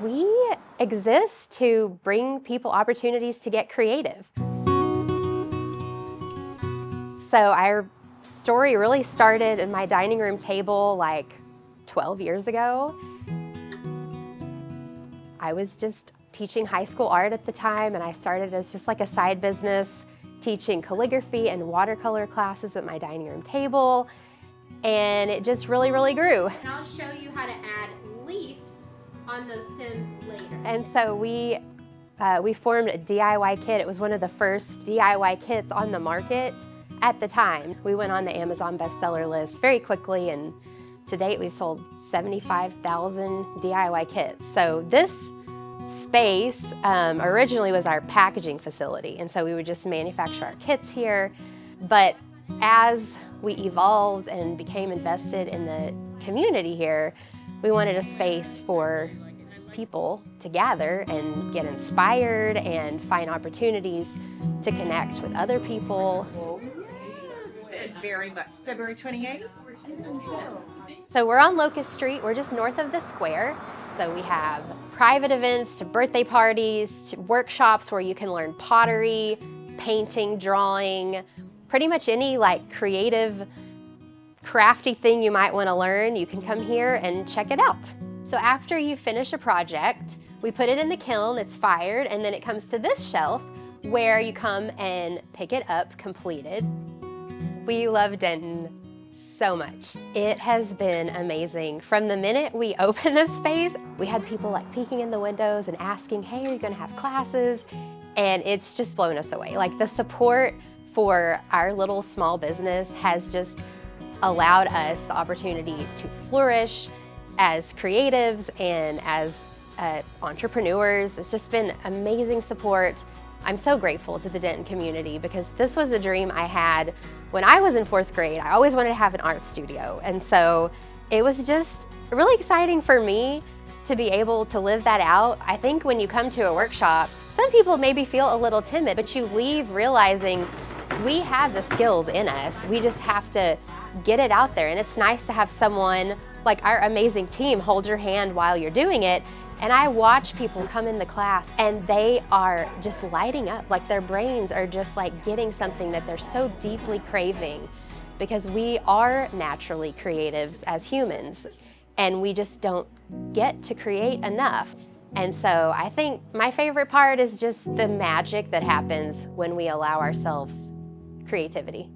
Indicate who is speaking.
Speaker 1: We exist to bring people opportunities to get creative. So our story really started in my dining room table like 12 years ago. I was just teaching high school art at the time, and I started as just like a side business, teaching calligraphy and watercolor classes at my dining room table, and it just really grew.
Speaker 2: And I'll show you how to add leaves on those stems later.
Speaker 1: And so we formed a DIY kit. It was one of the first DIY kits on the market at the time. We went on the Amazon bestseller list very quickly, and to date we've sold 75,000 DIY kits. So this space originally was our packaging facility, and so we would just manufacture our kits here. But as we evolved and became invested in the community here, we wanted a space for people to gather and get inspired and find opportunities to connect with other people.
Speaker 3: Very much. February 28th?
Speaker 1: So we're on Locust Street. We're just north of the square. So we have private events to birthday parties, to workshops where you can learn pottery, painting, drawing, pretty much any like creative, crafty thing you might want to learn. You can come here and check it out. So after you finish a project, we put it in the kiln, it's fired, and then it comes to this shelf where you come and pick it up completed. We love Denton so much. It has been amazing. From the minute we opened this space, we had people like peeking in the windows and asking, hey, are you gonna have classes? And it's just blown us away. Like the support for our little small business has just allowed us the opportunity to flourish as creatives and as entrepreneurs. It's just been amazing support. I'm so grateful to the Denton community because this was a dream I had when I was in 4th grade. I always wanted to have an art studio, and so it was just really exciting for me to be able to live that out. I think when you come to a workshop, some people maybe feel a little timid, but you leave realizing we have the skills in us. We just have to get it out there, and it's nice to have someone like our amazing team hold your hand while you're doing it. And I watch people come in the class and they are just lighting up, like their brains are just like getting something that they're so deeply craving, because we are naturally creatives as humans and we just don't get to create enough. And so I think my favorite part is just the magic that happens when we allow ourselves creativity.